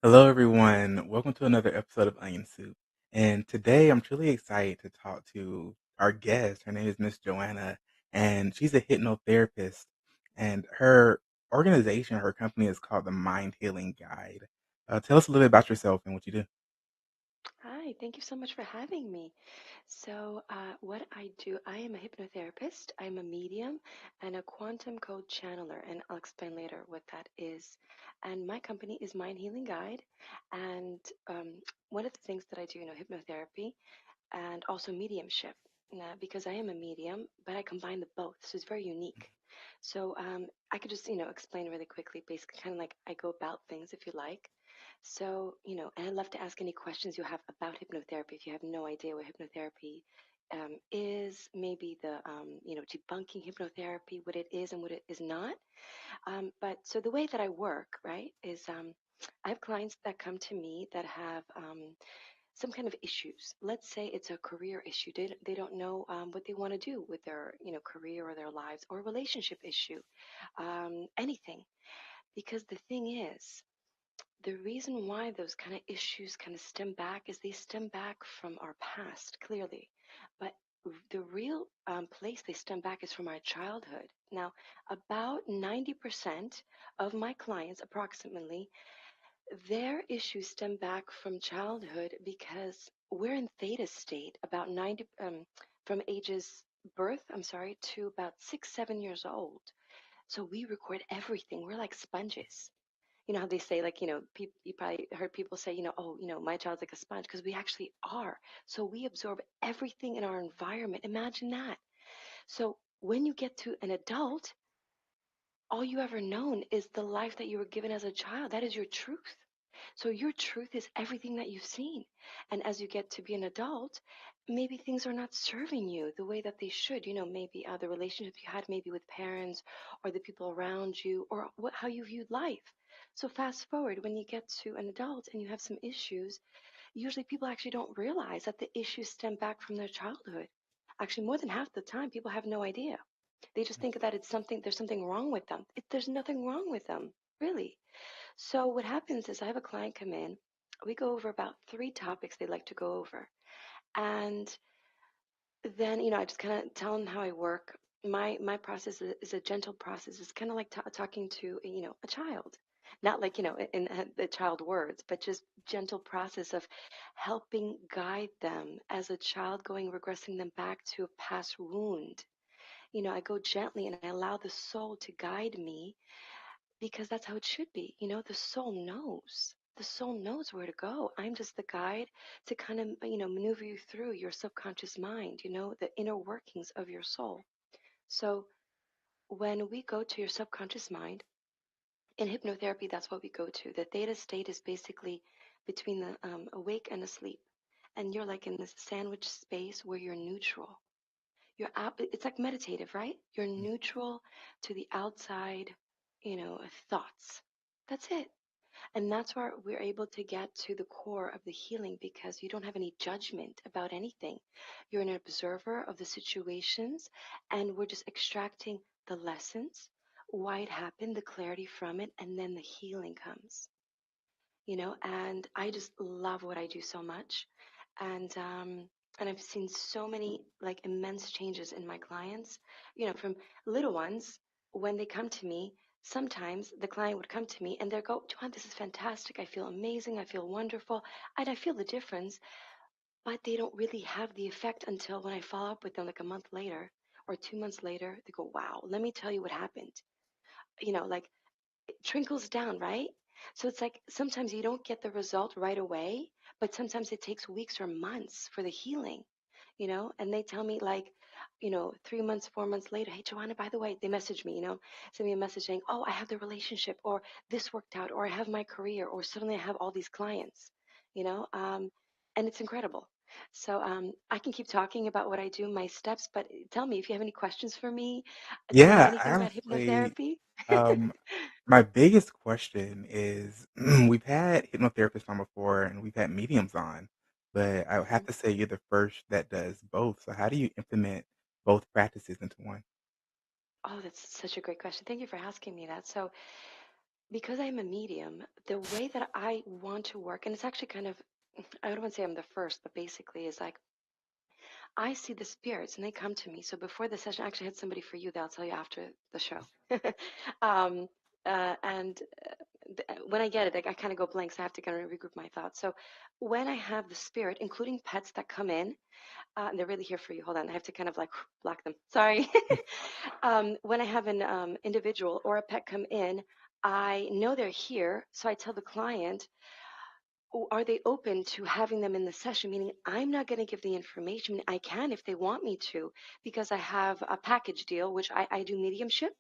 Hello, everyone. Welcome to another episode of Onion Soup. And today I'm truly excited to talk to our guest. Her name is Miss Joanna, and she's a hypnotherapist. And her organization, her company is called the Mind Healing Guide. Tell us a little bit about yourself and what you do. Hi, thank you so much for having me. What I do, I am a hypnotherapist, I'm a medium, and a quantum code channeler, and I'll explain later what that is. And my company is Mind Healing Guide, and one of the things that I do, hypnotherapy and also mediumship, because I am a medium, but I combine the both, so it's very unique. I could just, explain really quickly, basically, kind of like I go about things, if you like. And I'd love to ask any questions you have about hypnotherapy. If you have no idea what hypnotherapy is, maybe debunking hypnotherapy, what it is and what it is not. But so the way that I work, right, is I have clients that come to me that have some kind of issues. Let's say it's a career issue. They don't know what they want to do with their, career or their lives, or a relationship issue, anything. Because the thing is, the reason why those kind of issues kind of stem back is they stem back from our past, clearly. But the real place they stem back is from our childhood. Now, about 90% of my clients, approximately, their issues stem back from childhood because we're in theta state about 90, from ages birth, I'm sorry, to about 6, 7 years old. So we record everything. We're like sponges. You know how they say, like, you probably heard people say, oh, my child's like a sponge, because we actually are. So we absorb everything in our environment. Imagine that. So when you get to an adult, all you ever known is the life that you were given as a child. That is your truth. So your truth is everything that you've seen. And as you get to be an adult, maybe things are not serving you the way that they should. Maybe the relationship you had maybe with parents or the people around you, or how you viewed life. So fast forward, when you get to an adult and you have some issues, usually people actually don't realize that the issues stem back from their childhood. Actually, more than half the time, people have no idea. They just think that there's something wrong with them. There's nothing wrong with them, really. So what happens is I have a client come in. We go over about three topics they like to go over. And then, I just kind of tell them how I work. My process is a gentle process. It's kind of like talking to, a child. Not like, in the child words, but just gentle process of helping guide them as a child, going regressing them back to a past wound. I go gently and I allow the soul to guide me, because that's how it should be. The soul knows. The soul knows where to go. I'm just the guide to kind of, maneuver you through your subconscious mind, the inner workings of your soul. So when we go to your subconscious mind, in hypnotherapy, that's what we go to. The theta state is basically between the awake and asleep. And you're like in this sandwich space where you're neutral. It's like meditative, right? You're neutral to the outside, thoughts. That's it. And that's where we're able to get to the core of the healing, because you don't have any judgment about anything. You're an observer of the situations, and we're just extracting the lessons, why it happened, the clarity from it, and then the healing comes. And I just love what I do so much. And I've seen so many like immense changes in my clients, from little ones. When they come to me, sometimes the client would come to me and they'll go, Joanne, this is fantastic. I feel amazing. I feel wonderful. And I feel the difference, but they don't really have the effect until when I follow up with them like a month later or 2 months later. They go, wow, let me tell you what happened. Like, it trickles down, right? So it's like sometimes you don't get the result right away, but sometimes it takes weeks or months for the healing, and they tell me, like, 3 months, 4 months later, hey, Joanna, by the way, they message me, send me a message saying, oh, I have the relationship, or this worked out, or I have my career, or suddenly I have all these clients, you know, um, and it's incredible. I can keep talking about what I do, my steps, but tell me if you have any questions for me. Do you want Yeah, anything about honestly, hypnotherapy? um, my biggest question is we've had hypnotherapists on before and we've had mediums on, but I would have to say you're the first that does both. So how do you implement both practices into one? Oh, that's such a great question. Thank you for asking me that. because I'm a medium, the way that I want to work, and it's actually kind of, I don't want to say I'm the first, but basically is like I see the spirits and they come to me. So before the session, I actually had somebody for you that I'll tell you after the show. um, and when I get it, I kind of go blank, so I have to kind of regroup my thoughts. So when I have the spirit, including pets that come in, and they're really here for you. Hold on, I have to kind of like block them. Sorry. When I have an individual or a pet come in, I know they're here, so I tell the client, are they open to having them in the session? Meaning, I'm not going to give the information. I can if they want me to, because I have a package deal, which I do mediumship.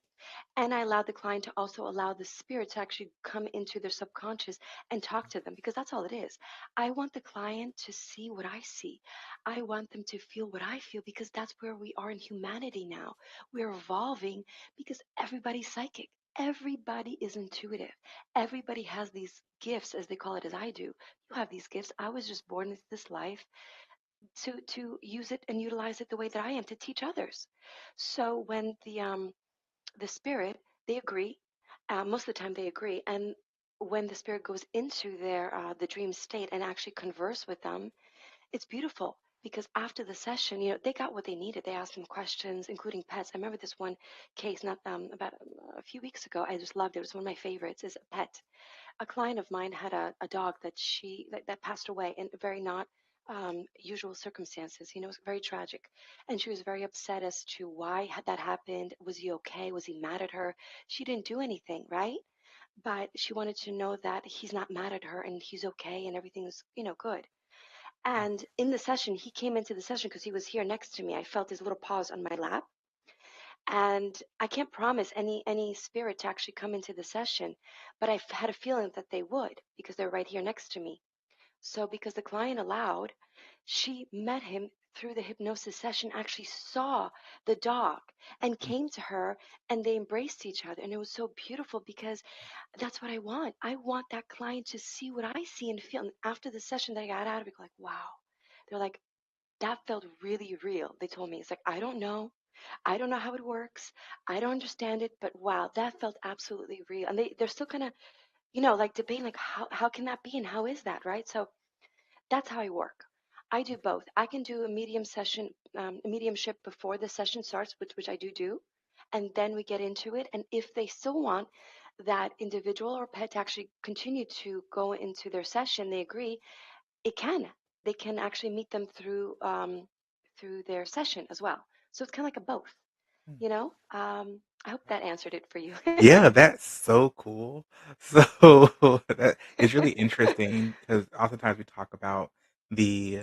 And I allow the client to also allow the spirit to actually come into their subconscious and talk to them because that's all it is. I want the client to see what I see. I want them to feel what I feel because that's where we are in humanity now. We're evolving because everybody's psychic. Everybody is intuitive. Everybody has these gifts, as they call it, as I do. You have these gifts. I was just born into this life to use it and utilize it the way that I am to teach others. So when the spirit, they agree. Most of the time, they agree. And when the spirit goes into their the dream state and actually converse with them, it's beautiful because after the session, they got what they needed. They asked them questions, including pets. I remember this one case not about a few weeks ago. I just loved it. It was one of my favorites. Is a pet. A client of mine had a dog that passed away in very not usual circumstances. It was very tragic, and she was very upset as to why had that happened. Was he okay? Was he mad at her? She didn't do anything, right? But she wanted to know that he's not mad at her and he's okay and everything's good. And in the session, he came into the session because he was here next to me. I felt his little paws on my lap, and I can't promise any spirit to actually come into the session, but I had a feeling that they would because they're right here next to me. So because the client allowed, she met him through the hypnosis session, actually saw the dog and came to her, and they embraced each other, and it was so beautiful because that's what I want. I want that client to see what I see and feel. And after the session, they got out of it like, wow. They're like, that felt really real. They told me, it's like, I don't know. I don't know how it works. I don't understand it, but wow, that felt absolutely real. And they're still kind of, like debating, like, how can that be? And how is that? Right. So that's how I work. I do both. I can do a a mediumship before the session starts, which I do. And then we get into it. And if they still want that individual or pet to actually continue to go into their session, they agree, it can. They can actually meet them through their session as well. So it's kind of like a both, Mm. I hope that answered it for you. Yeah, that's so cool. So that it's really interesting because oftentimes we talk about the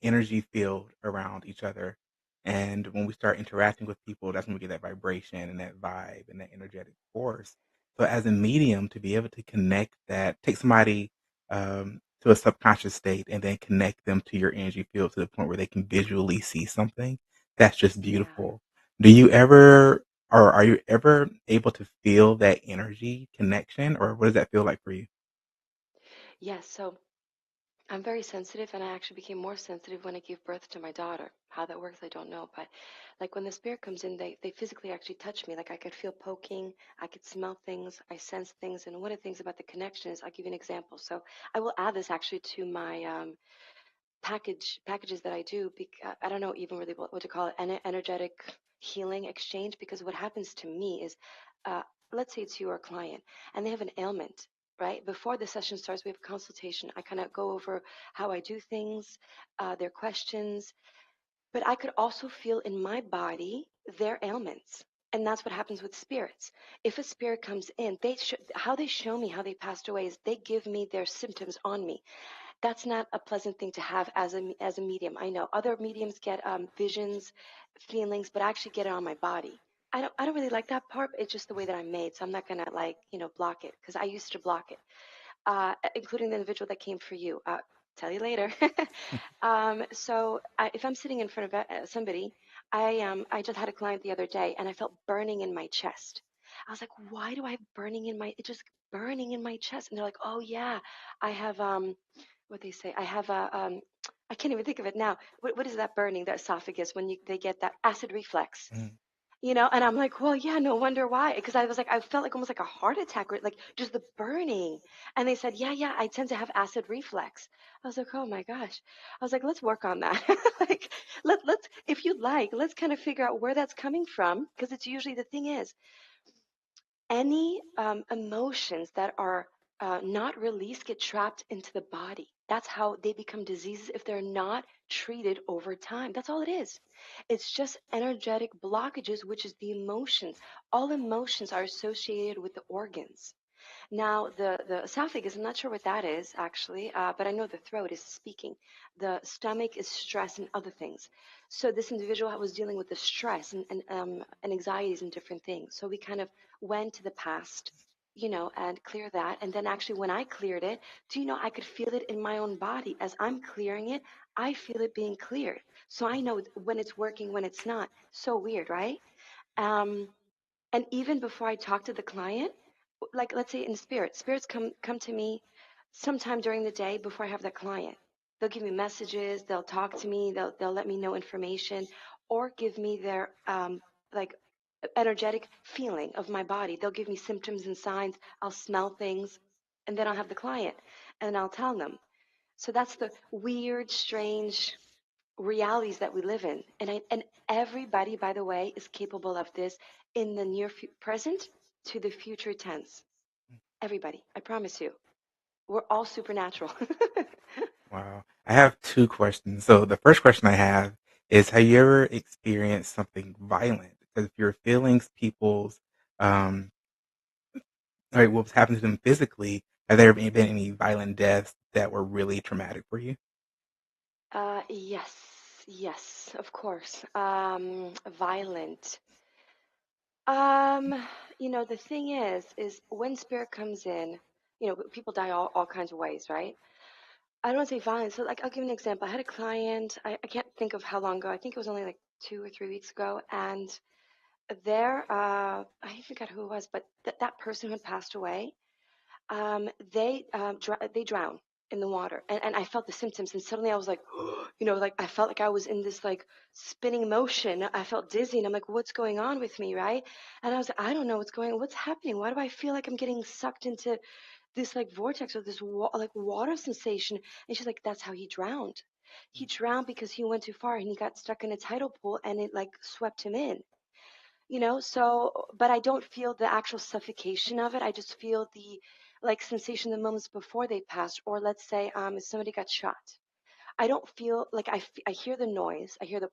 energy field around each other. And when we start interacting with people, that's when we get that vibration and that vibe and that energetic force. So as a medium, to be able to connect that, take somebody to a subconscious state and then connect them to your energy field to the point where they can visually see something, that's just Yeah. beautiful. Do you ever or are you ever able to feel that energy connection, or what does that feel like for you? Yes. So I'm very sensitive, and I actually became more sensitive when I gave birth to my daughter. How that works, I don't know. But like when the spirit comes in, they physically actually touch me. Like I could feel poking, I could smell things, I sense things. And one of the things about the connection is, I'll give you an example. So I will add this actually to my packages that I do. I don't know even really what to call it, energetic healing exchange. Because what happens to me is, uh, let's say it's you or a client, and they have an ailment. Right before the session starts, we have a consultation. I kind of go over how I do things, their questions, but I could also feel in my body their ailments. And that's what happens with spirits. If a spirit comes in, how they show me how they passed away is they give me their symptoms on me. That's not a pleasant thing to have as a medium. I know other mediums get visions, feelings, but I actually get it on my body. I don't really like that part. It's just the way that I'm made, so I'm not gonna like block it because I used to block it, including the individual that came for you. Tell you later. So if I'm sitting in front of somebody, I just had a client the other day, and I felt burning in my chest. I was like, why do I have burning in my? It just burning in my chest, and they're like, oh yeah, I have what they say. I have a I can't even think of it now. What is that burning? The esophagus when they get that acid reflux. Mhm. And I'm like, well, yeah, no wonder why. Because I was like, I felt like almost like a heart attack, or like just the burning. And they said, yeah, I tend to have acid reflux. I was like, oh my gosh. I was like, let's work on that. Like, let's, if you'd like, let's kind of figure out where that's coming from. Because it's usually the thing is, any emotions that are not released get trapped into the body. That's how they become diseases if they're not treated over time. That's all it is. It's just energetic blockages, which is the emotions. All emotions are associated with the organs. Now, the esophagus, I'm not sure what that is actually, but I know the throat is speaking. The stomach is stress and other things. So this individual was dealing with the stress and anxieties and different things. So we kind of went to the past, and clear that. And then actually, when I cleared it, I could feel it in my own body as I'm clearing it. I feel it being cleared. So I know when it's working, when it's not. So weird, right? Um, and even before I talk to the client, like let's say in spirits come to me sometime during the day before I have that client. They'll give me messages, they'll talk to me, they'll let me know information, or give me their like energetic feeling of my body. They'll give me symptoms and signs. I'll smell things, and then I'll have the client, and I'll tell them. So that's the weird, strange realities that we live in. And everybody, by the way, is capable of this in the present to the future tense. Everybody, I promise you. We're all supernatural. Wow. I have two questions. So the first question I have is, have you ever experienced something violent? Because if you're feelings people's, um, like what's happened to them physically, have there been any violent deaths that were really traumatic for you? Yes, yes, of course. Violent. Um, the thing is when spirit comes in, people die all kinds of ways, right? I don't want to say violent. So, like, I'll give you an example. I had a client, I can't think of how long ago. I think it was only like 2 or 3 weeks ago. And I forgot who it was, but that person who had passed away, they drown in the water, and I felt the symptoms, and suddenly I was like, like I felt like I was in this like spinning motion. I felt dizzy, and I'm like, what's going on with me, right? And I was like, I don't know what's happening. Why do I feel like I'm getting sucked into this like vortex or this like water sensation? And she's like, that's how he drowned. He drowned because he went too far and he got stuck in a tidal pool and it like swept him in. So but I don't feel the actual suffocation of it. I just feel the like sensation the moments before they passed. Or let's say if somebody got shot, I don't feel like I hear the noise, I hear the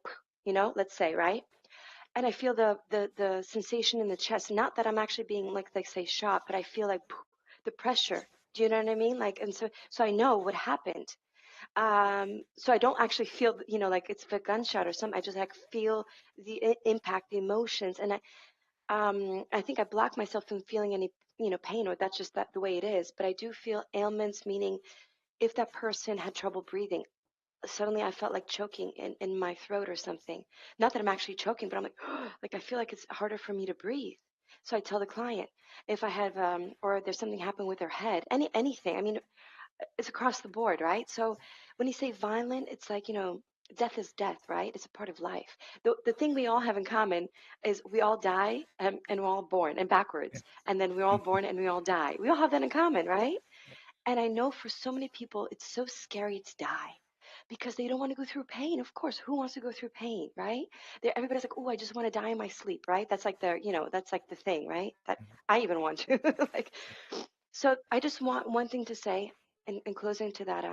let's say, right? And I feel the sensation in the chest. Not that I'm actually being like say shot, but I feel like the pressure. Do you know what I mean? Like, and so I know what happened. So I don't actually feel, like it's a gunshot or something. I just like feel the impact, the emotions. And I think I block myself from feeling any, pain, or that's just that the way it is. But I do feel ailments, meaning if that person had trouble breathing, suddenly I felt like choking in my throat or something. Not that I'm actually choking, but I'm like, like I feel like it's harder for me to breathe. So I tell the client if I have, or there's something happen with their head, anything. I mean, it's across the board, right? So when you say violent, it's like, death is death, right? It's a part of life. The thing we all have in common is we all die, and we're all born and backwards. And then we're all born and we all die. We all have that in common, right? And I know for so many people, it's so scary to die because they don't want to go through pain. Of course, who wants to go through pain, right? Everybody's like, oh, I just want to die in my sleep, right? That's like that's like the thing, right? That I even want to. Like, so I just want one thing to say in closing to that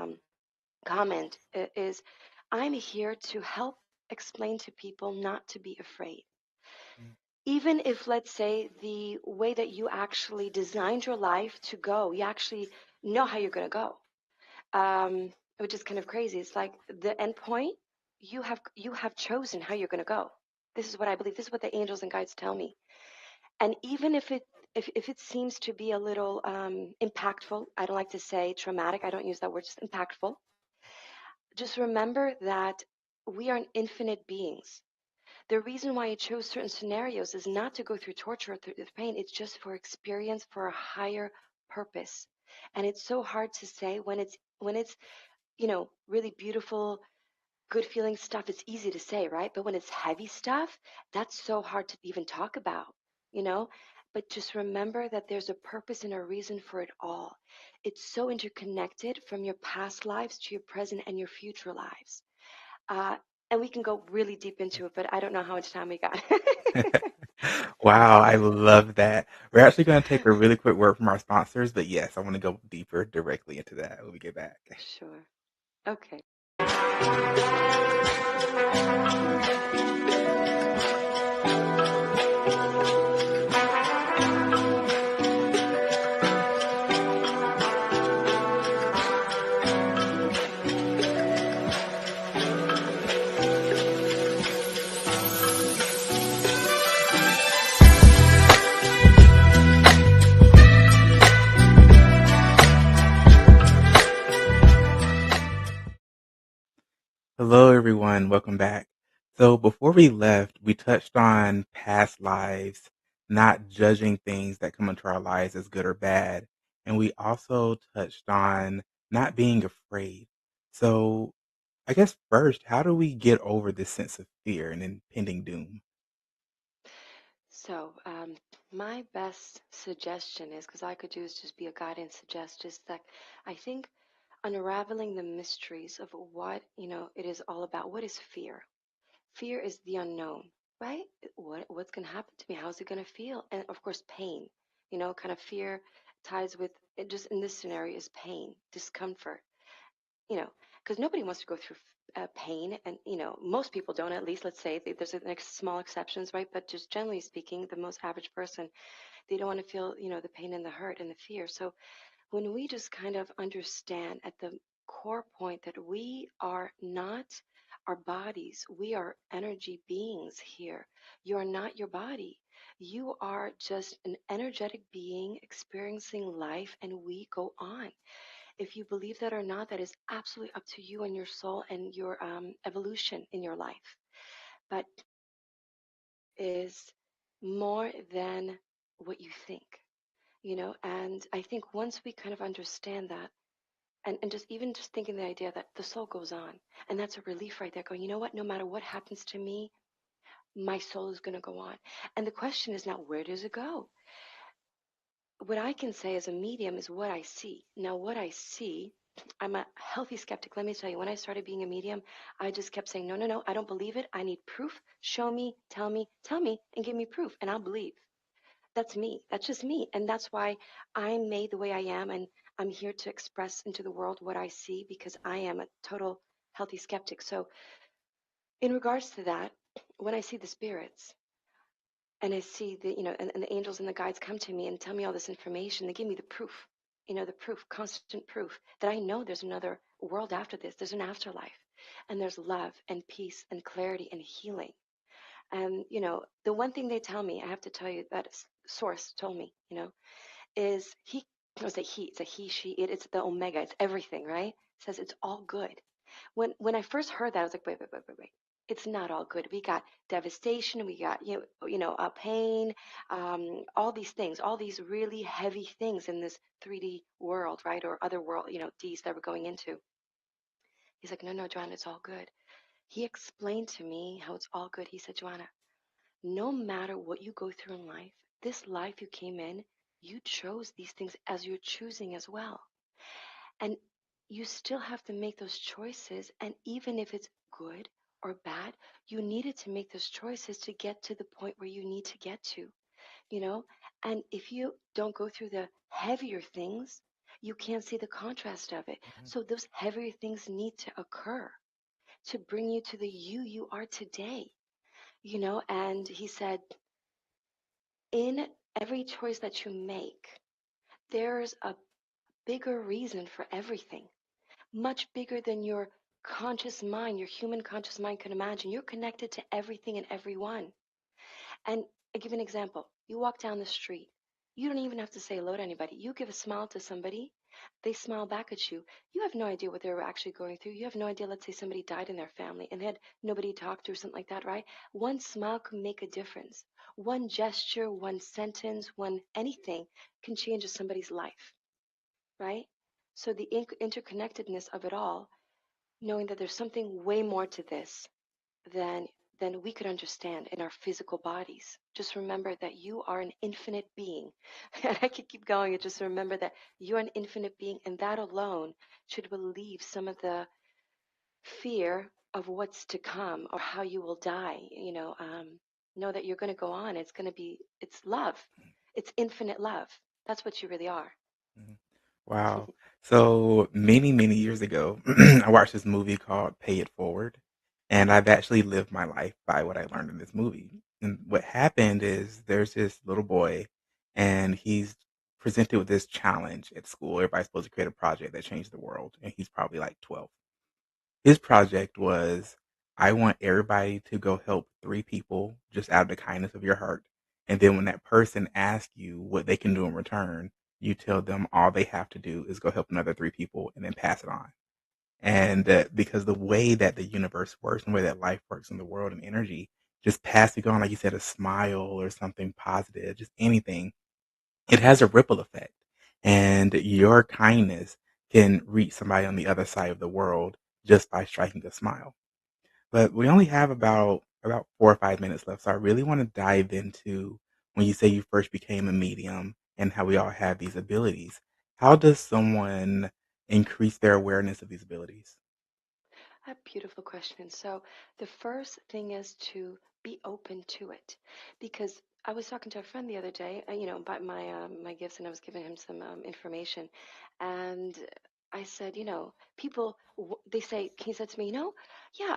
comment is I'm here to help explain to people not to be afraid. Even if, let's say, the way that you actually designed your life to go, you actually know how you're going to go, which is kind of crazy. It's like the end point, you have chosen how you're going to go. This is what I believe. This is what the angels and guides tell me. And even if it seems to be a little impactful, I don't like to say traumatic. I don't use that word. Just impactful. Just remember that we are infinite beings. The reason why I chose certain scenarios is not to go through torture or through pain. It's just for experience, for a higher purpose. And it's so hard to say when it's really beautiful, good feeling stuff is easy to say, right? But when it's heavy stuff, that's so hard to even talk about, you know? But just remember that there's a purpose and a reason for it all. It's so interconnected from your past lives to your present and your future lives. Uh, and we can go really deep into it, but I don't know how much time we got. Wow, I love that. We're actually going to take a really quick word from our sponsors, but yes, I want to go deeper directly into that when we get back. Sure. Okay. Hello, everyone. Welcome back. So, before we left, we touched on past lives, not judging things that come into our lives as good or bad. And we also touched on not being afraid. So, I guess first, how do we get over this sense of fear and impending doom? So, my best suggestion is because I could do is just be a guide and suggest is that I think unraveling the mysteries of what, it is all about. What is fear? Fear is the unknown, right? What's going to happen to me? How's it going to feel? And of course, pain. Kind of fear ties with it just in this scenario is pain, discomfort. you know, because nobody wants to go through pain, and most people don't. At least, let's say there's small exceptions, right? But just generally speaking, the most average person, they don't want to feel, the pain and the hurt and the fear. So when we just kind of understand at the core point that we are not our bodies, we are energy beings here. You are not your body. You are just an energetic being experiencing life, and we go on. If you believe that or not, that is absolutely up to you and your soul and your evolution in your life. But is more than what you think, and I think once we kind of understand that, and just even just thinking the idea that the soul goes on, and that's a relief right there, going, you know what, no matter what happens to me, my soul is going to go on. And the question is now, where does it go? What I can say as a medium is what I see. Now, what I see, I'm a healthy skeptic. Let me tell you, when I started being a medium, I just kept saying, no, no, no, I don't believe it. I need proof. Show me, tell me, and give me proof, and I'll believe. That's me. That's just me. And that's why I'm made the way I am. And I'm here to express into the world what I see because I am a total healthy skeptic. So, in regards to that, when I see the spirits, and I see the, and the angels and the guides come to me and tell me all this information. They give me the proof, the proof, constant proof that I know there's another world after this. There's an afterlife, and there's love and peace and clarity and healing. And, the one thing they tell me, I have to tell you that source told me, is he, I was it's a he, she, it's the omega, it's everything, right? It says it's all good. When I first heard that, I was like, wait, wait, wait, wait, wait. It's not all good. We got devastation. We got pain, all these things, all these really heavy things in this 3D world, right, or other world, D's that we're going into. He's like, no, no, Joanna, it's all good. He explained to me how it's all good. He said, Joanna, no matter what you go through in life, this life you came in, you chose these things as you're choosing as well. And you still have to make those choices. And even if it's good or bad, you needed to make those choices to get to the point where you need to get to, you know? And if you don't go through the heavier things, you can't see the contrast of it. Mhm. So those heavier things need to occur to bring you to the you are today, And he said, in every choice that you make, there's a bigger reason for everything, much bigger than your conscious mind, your human conscious mind can imagine. You're connected to everything and everyone. And I give an example. You walk down the street. You don't even have to say hello to anybody. You give a smile to somebody, they smile back at you. You have no idea what they're actually going through. You have no idea, let's say somebody died in their family and they had nobody to talk to or something like that, right? One smile can make a difference. One gesture, one sentence, one anything can change somebody's life, right? So the interconnectedness of it all, knowing that there's something way more to this than we could understand in our physical bodies. Just remember that you are an infinite being. And I could keep going and just remember that you're an infinite being, and that alone should relieve some of the fear of what's to come or how you will die. Know that you're going to go on. It's going to be, it's love. It's infinite love. That's what you really are. Mhm. Wow. So many, many years ago, I watched this movie called Pay It Forward, and I've actually lived my life by what I learned in this movie. And what happened is there's this little boy, and he's presented with this challenge at school. Everybody's supposed to create a project that changed the world, and he's probably like 12. His project was, I want everybody to go help three people just out of the kindness of your heart. And then when that person asks you what they can do in return, you tell them all they have to do is go help another three people and then pass it on. And because the way that the universe works and the way that life works in the world and energy, just passing on, like you said, a smile or something positive, just anything, it has a ripple effect. And your kindness can reach somebody on the other side of the world just by striking a smile. But we only have about 4 or 5 minutes left, so I really want to dive into when you say you first became a medium and how we all have these abilities. How does someone increase their awareness of these abilities? A beautiful question. So, the first thing is to be open to it, because I was talking to a friend the other day, about my gifts, and I was giving him some information, and I said, people they say, he said to me, yeah,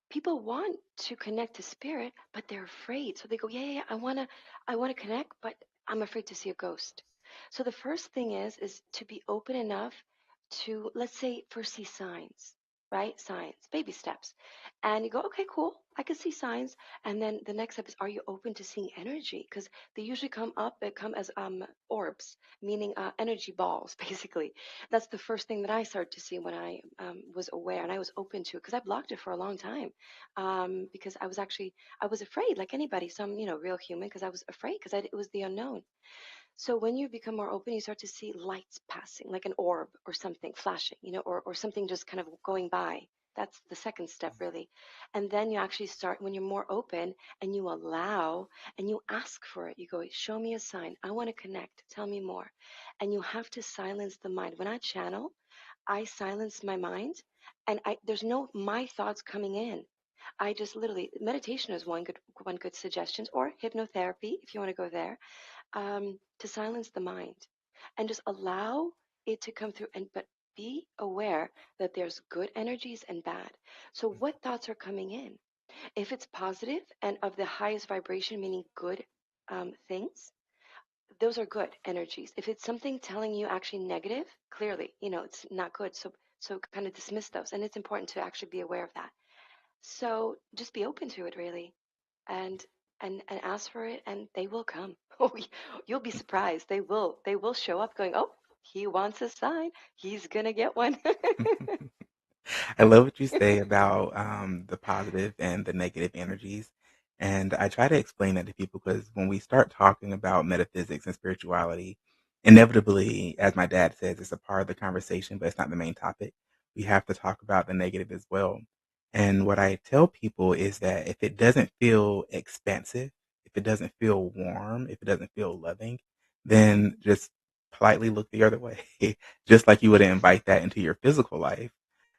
people want to connect to spirit, but they're afraid. So they go, yeah, I wanna connect, but I'm afraid to see a ghost. So the first thing is to be open enough to, let's say, first see signs, right? Signs, baby steps. And you go, okay, cool, I can see signs. And then the next step is, are you open to seeing energy? Because they usually they come as orbs, meaning energy balls, basically. That's the first thing that I started to see when I was aware and I was open to it, because I blocked it for a long time, because I was afraid, like anybody, some real human, because I was afraid, because it was the unknown. So when you become more open, you start to see lights passing, like an orb or something flashing, or something just kind of going by. That's the second step, really. And then you actually start, when you're more open and you allow and you ask for it, you go, show me a sign. I want to connect. Tell me more. And you have to silence the mind. When I channel, I silence my mind, and there's no my thoughts coming in. I just literally, meditation is one good suggestion, or hypnotherapy if you want to go there, to silence the mind and just allow it to come through, and but be aware that there's good energies and bad. So what thoughts are coming in? If it's positive and of the highest vibration, meaning good things, those are good energies. If it's something telling you actually negative, clearly it's not good. So kind of dismiss those, and it's important to actually be aware of that. So just be open to it, really, and and ask for it, and they will come. Oh, you'll be surprised. They will show up, going, oh, he wants a sign. He's gonna get one. I love what you say about the positive and the negative energies. And I try to explain that to people because when we start talking about metaphysics and spirituality, inevitably, as my dad says, it's a part of the conversation, but it's not the main topic. We have to talk about the negative as well. And what I tell people is that if it doesn't feel expansive, if it doesn't feel warm, if it doesn't feel loving, then just politely look the other way. Just like you would invite that into your physical life,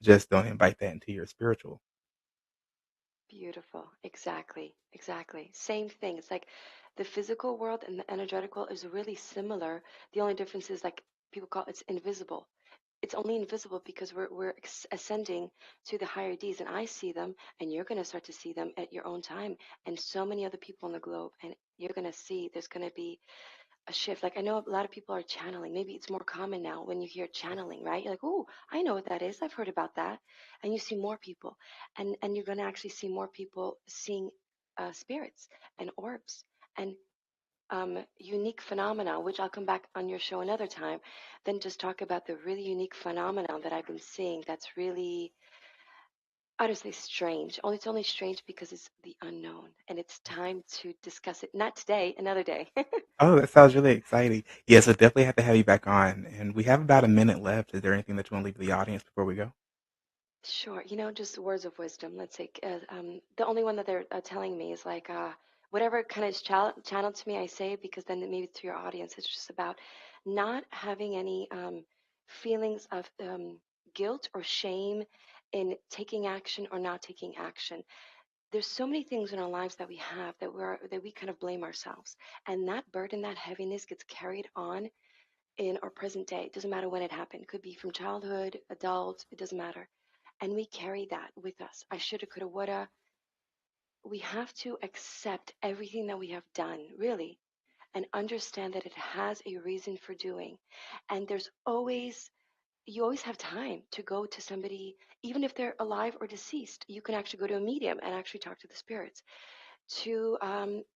just don't invite that into your spiritual. Beautiful. Exactly. Exactly. Same thing. It's like the physical world and the energetical is really similar. The only difference is, like, people call it's invisible. It's only invisible because we're ascending to the higher D's, and I see them, and you're going to start to see them at your own time, and so many other people on the globe, and you're going to see there's going to be a shift. Like, I know a lot of people are channeling. Maybe it's more common now when you hear channeling, right? You're like, oh, I know what that is. I've heard about that. And you see more people, and you're going to actually see more people seeing spirits and orbs and unique phenomena, which I'll come back on your show another time. Then just talk about the really unique phenomenon that I've been seeing. That's really, I don't say strange. Only it's only strange because it's the unknown, and it's time to discuss it. Not today, another day. Oh, that sounds really exciting. Yeah, so definitely have to have you back on. And we have about a minute left. Is there anything that you want to leave the audience before we go? Sure. Just words of wisdom. Let's say the only one that they're telling me is like whatever kind of is channeled to me, I say it because then maybe to your audience, it's just about not having any feelings of guilt or shame in taking action or not taking action. There's so many things in our lives that we have that we kind of blame ourselves, and that burden, that heaviness gets carried on in our present day. It doesn't matter when it happened. It could be from childhood, adult, it doesn't matter. And we carry that with us. I shoulda, coulda, woulda. We have to accept everything that we have done, really, and understand that it has a reason for doing. And you always have time to go to somebody, even if they're alive or deceased. You can actually go to a medium and actually talk to the spirits to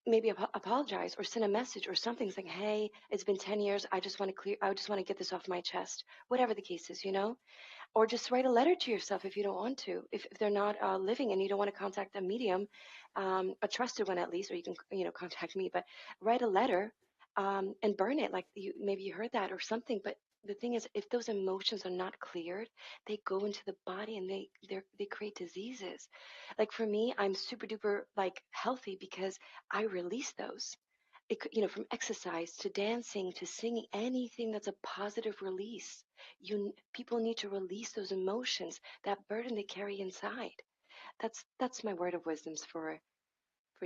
maybe apologize or send a message or something saying, hey, it's been 10 years. I just want to get this off my chest, whatever the case is, or just write a letter to yourself if you don't want to. If they're not living and you don't want to contact a medium, a trusted one at least, or you can contact me. But write a letter and burn it. Like maybe you heard that or something. But the thing is, if those emotions are not cleared, they go into the body and they create diseases. Like for me, I'm super duper like healthy because I release those. From exercise to dancing to singing, anything that's a positive release. People need to release those emotions, that burden they carry inside. That's my word of wisdoms for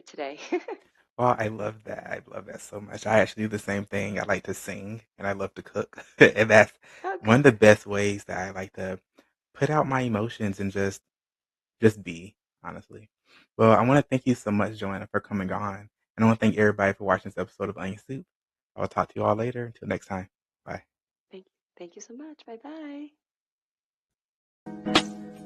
today. Well, I love that. I love that so much. I actually do the same thing. I like to sing and I love to cook. And that's Oh, one of the good. best ways that I like to put out my emotions and just be, honestly. Well, I want to thank you so much, Joanna, for coming on. And I want to thank everybody for watching this episode of Onion Soup. I will talk to you all later. Until next time. Bye. Thank you so much. Bye bye.